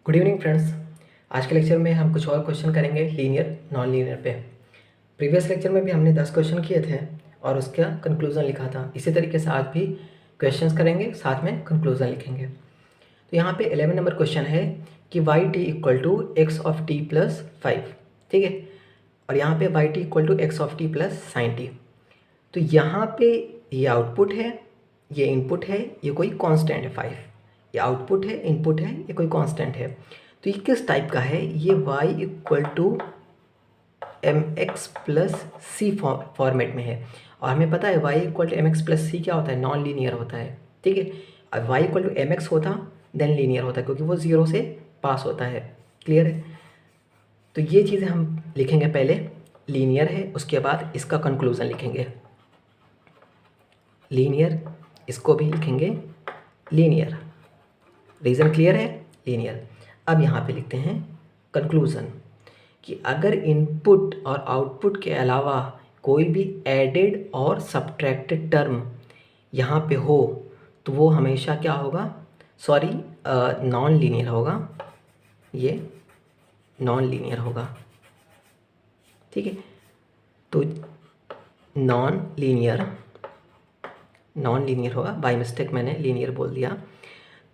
Good evening friends. आज के lecture में हम कुछ और क्वेश्चन करेंगे लीनियर नॉन लीनियर पे। प्रीवियस लेक्चर में भी हमने 10 क्वेश्चन किए थे और उसका कंक्लूज़न लिखा था। इसी तरीके से आज भी क्वेश्चंस करेंगे, साथ में कंक्लूज़न लिखेंगे। तो यहाँ पे 11 नंबर क्वेश्चन है कि Y T equal to X of T plus 5, ठीक है। और यहाँ पे Y T equal to X of T plus sine T. तो यहाँ पे ये आउटपुट है, ये इनपुट है, ये कोई कांस्टेंट है 5। ये आउटपुट है, इनपुट है, ये कोई कांस्टेंट है। तो ये किस टाइप का है? ये y equal to M X plus C format में है। और हमें पता है y equal to M X plus C क्या होता है? नॉन लीनियर होता है, ठीक है। अब y equal to M X होता देन लीनियर होता है, क्योंकि वो 0 से पास होता है। क्लियर है? तो ये चीज़ें हम लिखेंगे। पहले लीनियर है, उसके बाद इसका कंक्लूज़न लिखेंगे। लीनियर, इसको भी लिखेंगे लीनियर। रीज़न क्लियर है? लीनियर। अब यहाँ पे लिखते हैं कंक्लूज़न कि अगर इनपुट और आउटपुट के अलावा कोई भी एडेड और सब्ट्रैक्टेड टर्म यहाँ पे हो तो वो हमेशा क्या होगा? सॉरी, नॉन लीनियर होगा। ये नॉन लीनियर होगा, ठीक है। तो नॉन लीनियर होगा। बाय मिस्टेक मैंने लीनियर बोल दिया।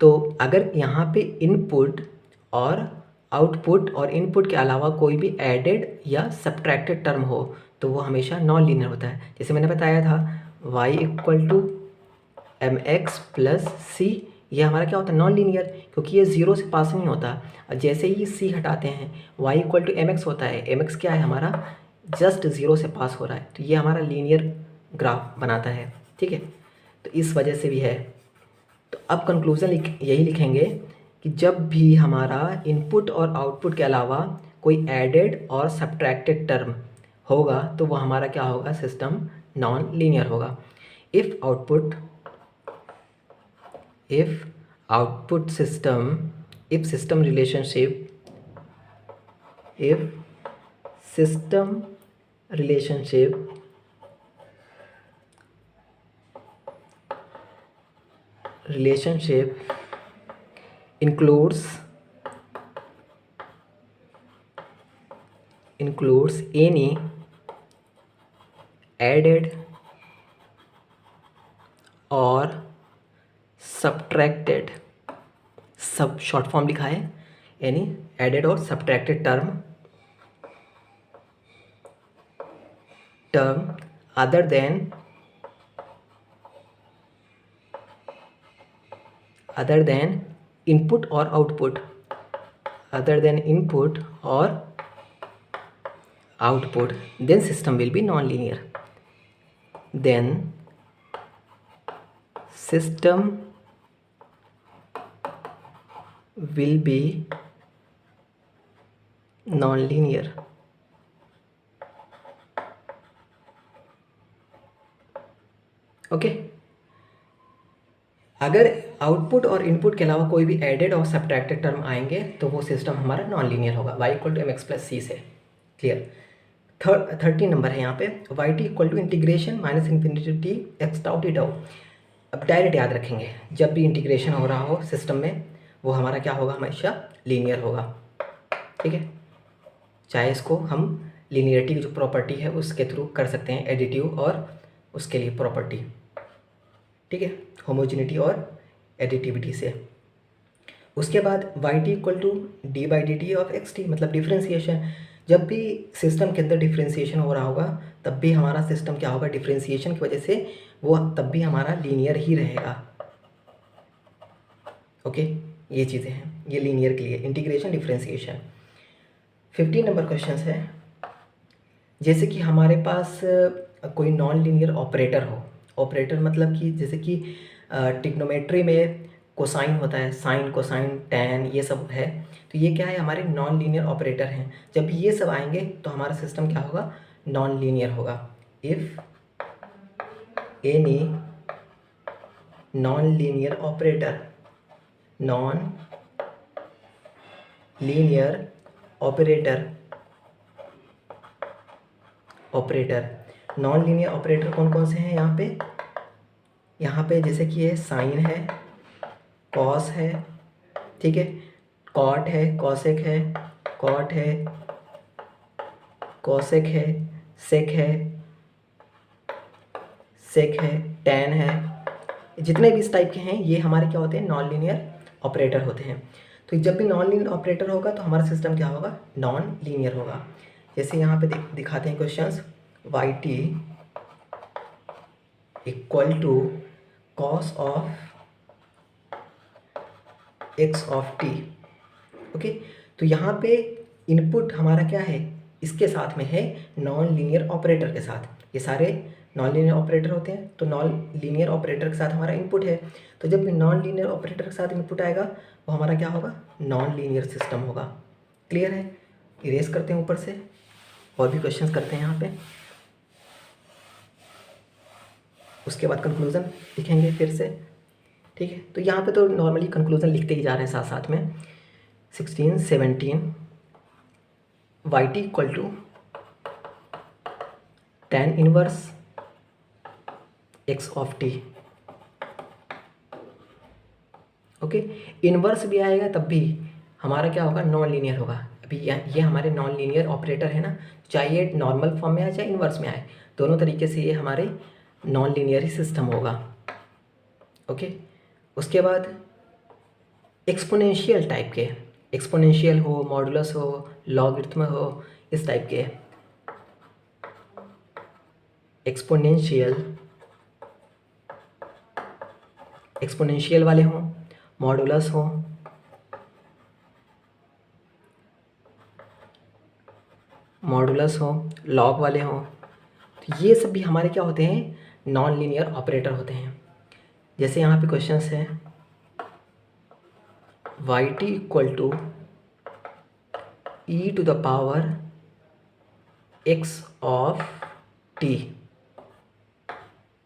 तो अगर यहाँ पे इनपुट और आउटपुट और इनपुट के अलावा कोई भी एडेड या सब्ट्रैक्टेड टर्म हो तो वो हमेशा नॉन लीनियर होता है। जैसे मैंने बताया था y equal to M X plus C, ये हमारा क्या होता है? नॉन लीनियर, क्योंकि ये 0 से पास नहीं होता। और जैसे ही c हटाते हैं y equal to M X होता है। एम एक्स क्या है हमारा? जस्ट 0 से पास हो रहा है, तो ये हमारा लीनियर ग्राफ बनाता है, ठीक है। तो इस वजह से भी है। तो अब कंक्लूज़न यही लिखेंगे कि जब भी हमारा इनपुट और आउटपुट के अलावा कोई एडेड और सब्ट्रैक्टेड टर्म होगा तो वो हमारा क्या होगा? सिस्टम नॉन लीनियर होगा। If system relationship includes any added or subtracted, सब शॉर्ट फॉर्म लिखा है, यानी एडेड और subtracted term other than input और output, then system will be non-linear. Then system will be non-linear. Okay. अगर output और input के अलावा कोई भी एडेड और सब्ट्रैक्टेड टर्म आएंगे तो वो सिस्टम हमारा नॉन लीनियर होगा। y equal to M X plus C से। क्लियर? 13 नंबर है यहाँ पे, Y T equal to integration minus infinity T X tau T tau. अब डायरेक्ट याद रखेंगे, जब भी इंटीग्रेशन हो रहा हो सिस्टम में वो हमारा क्या होगा? हमेशा लीनियर होगा, ठीक है। चाहे इसको हम लीनियरिटी की जो प्रॉपर्टी है उसके थ्रू कर सकते हैं, एडिटिव और उसके लिए प्रॉपर्टी, ठीक है, होमोजेनिटी और एडिटिविटी से। उसके बाद Y T equal to D by D T of X T, मतलब डिफ्रेंसिएशन। जब भी सिस्टम के अंदर डिफ्रेंसिएशन हो रहा होगा तब भी हमारा सिस्टम क्या होगा? डिफ्रेंसिएशन की वजह से वो तब भी हमारा लीनियर ही रहेगा। ओके, ये चीज़ें हैं, ये लीनियर के लिए इंटीग्रेशन डिफ्रेंसिएशन। 15 नंबर क्वेश्चन है, जैसे कि हमारे पास कोई नॉन लीनियर ऑपरेटर हो। ऑपरेटर मतलब कि जैसे कि ट्रिग्नोमेट्री में कोसाइन होता है, साइन, कोसाइन, टैन, ये सब है। तो ये क्या है? हमारे नॉन लीनियर ऑपरेटर हैं। जब ये सब आएंगे तो हमारा सिस्टम क्या होगा? नॉन लीनियर होगा। If any non linear operator non linear operator कौन कौन से हैं यहाँ पे जैसे कि ये साइन है, कॉस है, ठीक है, कॉट है, कॉसेक है, कॉट है, कॉसेक है, सेक है, सेक है, टैन है, जितने भी इस टाइप के हैं ये हमारे क्या होते हैं, नॉन लीनियर ऑपरेटर होते हैं। तो जब भी नॉन लीनियर ऑपरेटर होगा तो हमारा सिस्टम क्या होगा, नॉन लीनियर होगा। जैसे यहाँ पे दिखाते हैं questions, Y T equal to cos of X of T. Okay, तो यहाँ पे इनपुट हमारा क्या है, इसके साथ में है नॉन लीनियर ऑपरेटर के साथ। ये सारे नॉन लीनियर ऑपरेटर होते हैं, तो नॉन लीनियर ऑपरेटर के साथ हमारा इनपुट है। तो जब भी नॉन लीनियर ऑपरेटर के साथ इनपुट आएगा वो हमारा क्या होगा, नॉन लीनियर सिस्टम होगा। क्लियर है? इरेज करते हैं ऊपर से, और भी क्वेश्चंस करते हैं यहाँ पे, उसके बाद कंक्लूज़न लिखेंगे फिर से। ठीक है, तो यहाँ पे तो नॉर्मली कंक्लूज़न लिखते ही जा रहे हैं साथ साथ में। 16, 17 Y T equal to tan inverse x of t। Okay, inverse भी आएगा तब भी हमारा क्या होगा, नॉन लीनियर होगा। अभी ये हमारे नॉन लीनियर ऑपरेटर है ना, चाहे ये नॉर्मल फॉर्म में आए चाहे इनवर्स में आए, दोनों तरीके से ये हमारे नॉन लीनियर ही सिस्टम होगा। ओके, उसके बाद एक्सपोनेंशियल टाइप के, एक्सपोनेंशियल हो, मॉडुलस हो, लॉगरिथम हो, इस टाइप के एक्सपोनेंशियल वाले हों, मॉडुलस हो, लॉग वाले हों, तो ये सब भी हमारे क्या होते हैं, नॉन लीनियर ऑपरेटर होते हैं। जैसे यहाँ पे क्वेश्चंस है, Y T equal to E to the power X of T.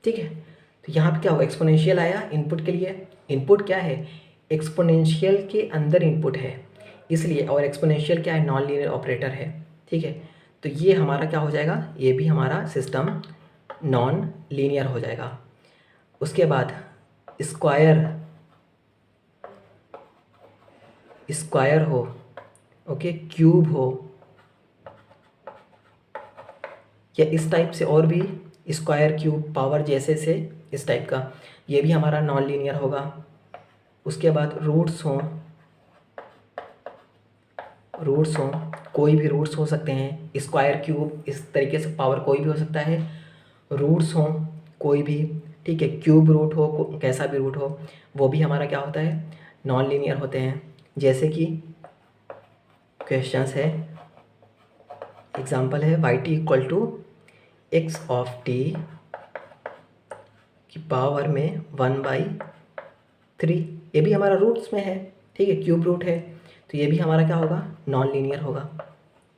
ठीक है, तो यहाँ पे क्या हुआ, एक्सपोनेंशियल आया इनपुट के लिए। इनपुट क्या है, एक्सपोनेंशियल के अंदर इनपुट है इसलिए, और एक्सपोनेंशियल क्या है, नॉन लीनियर ऑपरेटर है। ठीक है, तो ये हमारा क्या हो जाएगा, ये भी हमारा सिस्टम नॉन लीनियर हो जाएगा। उसके बाद स्क्वायर हो, ओके, क्यूब हो, या इस टाइप से और भी स्क्वायर, क्यूब, पावर जैसे से इस टाइप का, ये भी हमारा नॉन लीनियर होगा। उसके बाद रूट्स हों, कोई भी रूट्स हो सकते हैं, स्क्वायर, क्यूब, इस तरीके से पावर कोई भी हो सकता है। रूट्स हों कोई भी, ठीक है, क्यूब रूट हो, कैसा भी रूट हो, वो भी हमारा क्या होता है, नॉन लीनियर होते हैं। जैसे कि क्वेश्चंस है, एग्जांपल है, Y T equal to X of T की पावर में 1/3, ये भी हमारा रूट्स में है। ठीक है, क्यूब रूट है, तो ये भी हमारा क्या होगा, नॉन लीनियर होगा।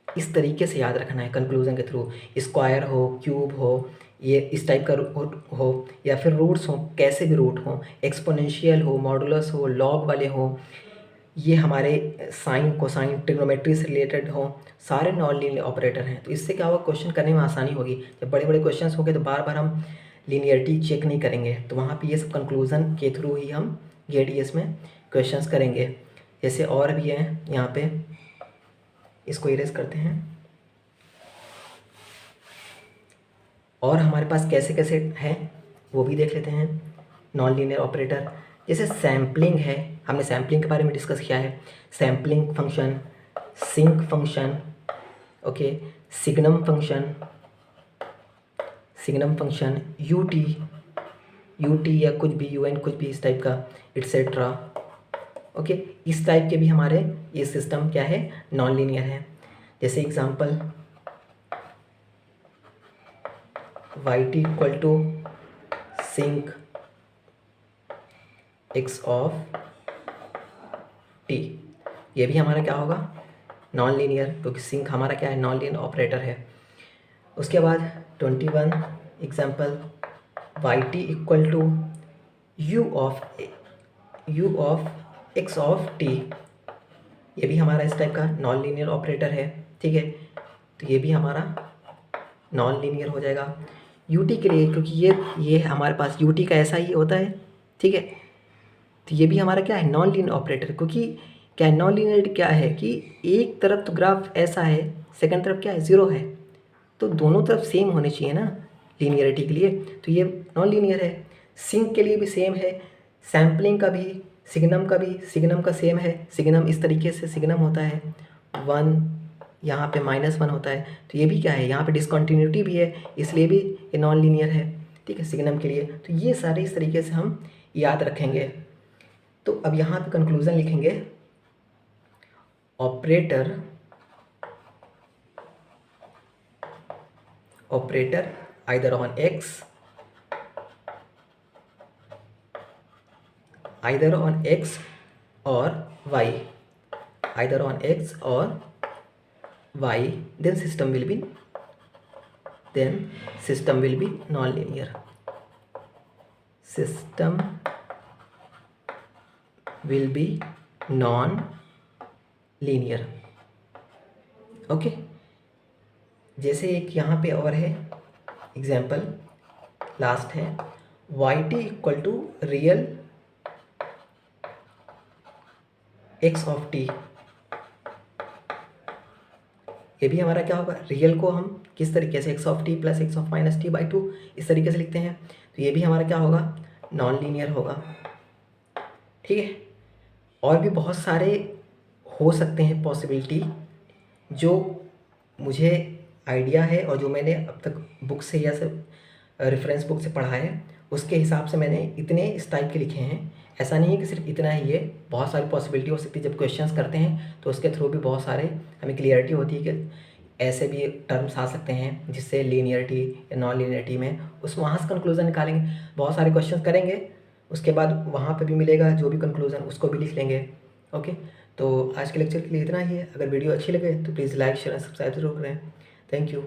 इस तरीके से याद रखना है कंक्लूजन के थ्रू। स्क्वायर हो, क्यूब हो, ये इस टाइप का हो, या फिर रूट्स हो, कैसे भी रूट हो, एक्सपोनेंशियल हो, मॉडुलस हो, लॉग वाले हो, ये हमारे साइन, कोसाइन, ट्रिग्नोमेट्री से रिलेटेड हो, सारे नॉन लीनियर ऑपरेटर हैं। तो इससे क्या होगा, क्वेश्चन करने में आसानी होगी। जब बड़े बड़े क्वेश्चंस होंगे तो बार बार हम लीनियरिटी चेक नहीं करेंगे, तो वहाँ पे ये सब कंक्लूजन के थ्रू ही हम GATS में क्वेश्चंस करेंगे। जैसे और भी हैं यहाँ पे, इसको इरेज करते हैं। और हमारे पास कैसे कैसे हैं वो भी देख लेते हैं नॉन लीनियर ऑपरेटर। जैसे सैम्पलिंग है, हमने सैम्पलिंग के बारे में डिस्कस किया है। Sampling function, sinc function, okay, signum function, UT या कुछ भी, यूएन कुछ भी इस टाइप का, एटसेट्रा। ओके, इस टाइप के भी हमारे ये सिस्टम क्या है, नॉन लीनियर है। जैसे example, Y T equal to sinc X of T, ये भी हमारा क्या होगा, नॉन लीनियर, क्योंकि सिंक हमारा क्या है, नॉन लीनियर ऑपरेटर है। उसके बाद 21 example, Y T equal to U of X of T, ये भी हमारा इस टाइप का नॉन लीनियर ऑपरेटर है। ठीक है, तो ये भी हमारा नॉन लीनियर हो जाएगा। यूटी के लिए, क्योंकि ये हमारे पास यूटी का ऐसा ही होता है। ठीक है, तो ये भी हमारा क्या है, नॉन लीनियर ऑपरेटर, क्योंकि क्या है, नॉन लीनियरिटी क्या है कि एक तरफ तो ग्राफ ऐसा है, सेकंड तरफ क्या है, ज़ीरो है, तो दोनों तरफ सेम होने चाहिए ना लीनियरिटी के लिए, तो ये नॉन लीनियर है। सिंक के लिए भी सेम है, सैम्पलिंग का भी, सिग्नम का भी, सिग्नम का सेम है, सिग्नम इस तरीके से सिग्नम होता है 1, यहाँ पे -1 होता है, तो ये भी क्या है, यहाँ पे डिसकंटिन्यूटी भी है, इसलिए भी ये नॉन लीनियर है, ठीक है, सिग्नम के लिए। तो ये सारे इस तरीके से हम याद रखेंगे। तो अब यहाँ पे कंक्लूज़न लिखेंगे, operator either on x or y, either on x or y, then system will be non-linear. System will be non-linear. Okay, जैसे एक यहाँ पे और है एग्जाम्पल, लास्ट है, yt equal to real x of t। ये भी हमारा क्या होगा, रियल को हम किस तरीके से x of t plus x of minus t by 2 इस तरीके से लिखते हैं, तो ये भी हमारा क्या होगा, नॉन लीनियर होगा, ठीक है। और भी बहुत सारे हो सकते हैं पॉसिबिलिटी, जो मुझे आइडिया है और जो मैंने अब तक बुक से या सब रेफरेंस बुक से पढ़ा है, उसके हिसाब से मैंने इतने इस टाइप के लिखे हैं। ऐसा नहीं है कि सिर्फ इतना ही, ये बहुत सारी पॉसिबिलिटी हो सकती है। जब क्वेश्चंस करते हैं तो उसके थ्रू भी बहुत सारे हमें क्लियरिटी होती है कि ऐसे भी टर्म्स आ सकते हैं जिससे लीनियरिटी या नॉन लीनियरिटी में उस वहाँ से कंक्लूज़न निकालेंगे। बहुत सारे क्वेश्चन करेंगे, उसके बाद वहाँ पे भी मिलेगा जो भी कंक्लूज़न, उसको भी लिख लेंगे। ओके, तो आज के लेक्चर के लिए इतना ही है। अगर वीडियो अच्छी लगे तो प्लीज़ लाइक शेयर सब्सक्राइब जरूर करें। Thank you.